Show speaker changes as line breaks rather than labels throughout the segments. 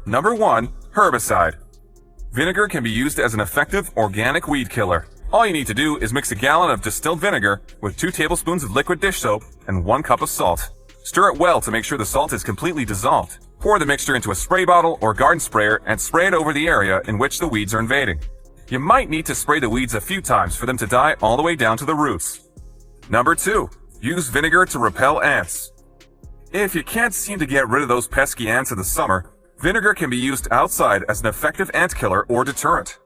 Number 1. Herbicide. Vinegar can be used as an effective organic weed killer. All you need to do is mix a gallon of distilled vinegar with 2 tablespoons of liquid dish soap and 1 cup of salt. Stir it well to make sure the salt is completely dissolved. Pour the mixture into a spray bottle or garden sprayer and spray it over the area in which the weeds are invading. You might need to spray the weeds a few times for them to die all the way down to the roots. Number 2. Use vinegar to repel ants. If you can't seem to get rid of those pesky ants in the summer, vinegar can be used outside as an effective ant killer or deterrent.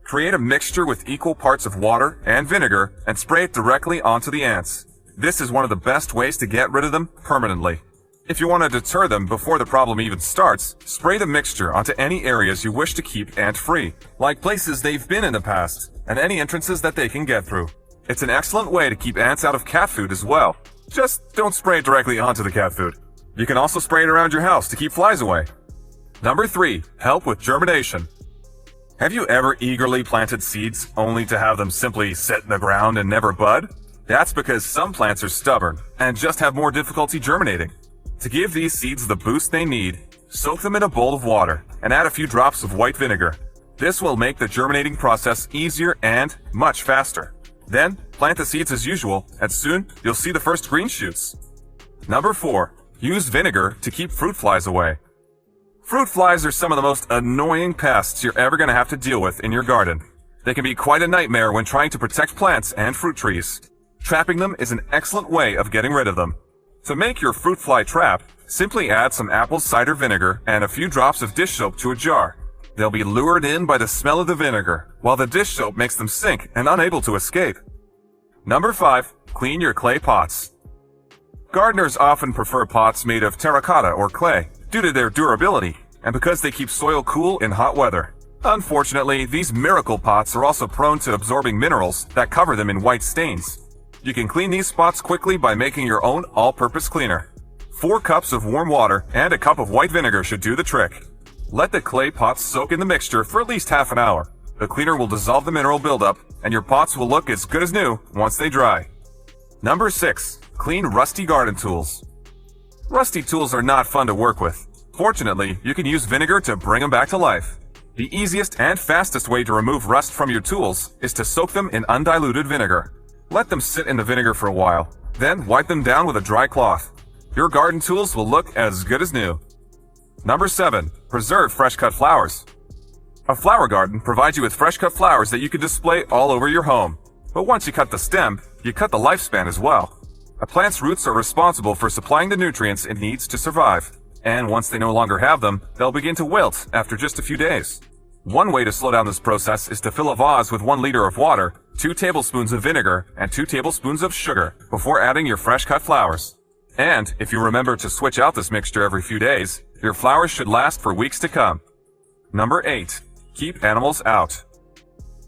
Create a mixture with equal parts of water and vinegar and spray it directly onto the ants. This is one of the best ways to get rid of them permanently. If you want to deter them before the problem even starts, spray the mixture onto any areas you wish to keep ant-free, like places they've been in the past, and any entrances that they can get through. It's an excellent way to keep ants out of cat food as well. Just don't spray it directly onto the cat food. You can also spray it around your house to keep flies away. Number 3. Help with germination. Have you ever eagerly planted seeds only to have them simply sit in the ground and never bud? That's because some plants are stubborn and just have more difficulty germinating. To give these seeds the boost they need, soak them in a bowl of water and add a few drops of white vinegar. This will make the germinating process easier and much faster. Then, plant the seeds as usual, and soon you'll see the first green shoots. Number 4. Use vinegar to keep fruit flies away. Fruit flies are some of the most annoying pests you're ever going to have to deal with in your garden. They can be quite a nightmare when trying to protect plants and fruit trees. Trapping them is an excellent way of getting rid of them. To make your fruit fly trap, simply add some apple cider vinegar and a few drops of dish soap to a jar. They'll be lured in by the smell of the vinegar, while the dish soap makes them sink and unable to escape. Number 5. Clean your clay pots. Gardeners often prefer pots made of terracotta or clay due to their durability and because they keep soil cool in hot weather. Unfortunately, these miracle pots are also prone to absorbing minerals that cover them in white stains. You can clean these spots quickly by making your own all-purpose cleaner. 4 cups of warm water and a cup of white vinegar should do the trick. Let the clay pots soak in the mixture for at least half an hour. The cleaner will dissolve the mineral buildup, and your pots will look as good as new once they dry. Number 6. Clean rusty garden tools. Rusty tools are not fun to work with. Fortunately, you can use vinegar to bring them back to life. The easiest and fastest way to remove rust from your tools is to soak them in undiluted vinegar. Let them sit in the vinegar for a while, then wipe them down with a dry cloth. Your garden tools will look as good as new. Number 7. Preserve fresh-cut flowers. A flower garden provides you with fresh-cut flowers that you can display all over your home. But once you cut the stem, you cut the lifespan as well. A plant's roots are responsible for supplying the nutrients it needs to survive. And once they no longer have them, they'll begin to wilt after just a few days. One way to slow down this process is to fill a vase with 1 liter of water, 2 tablespoons of vinegar, and 2 tablespoons of sugar before adding your fresh-cut flowers. And if you remember to switch out this mixture every few days, your flowers should last for weeks to come. Number 8. Keep animals out.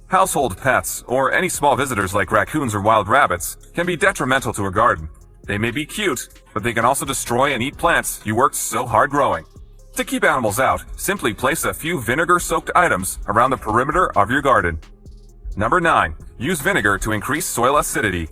Household pets, or any small visitors like raccoons or wild rabbits, can be detrimental to a garden. They may be cute, but they can also destroy and eat plants you worked so hard growing. To keep animals out, simply place a few vinegar-soaked items around the perimeter of your garden. Number 9. Use vinegar to increase soil acidity.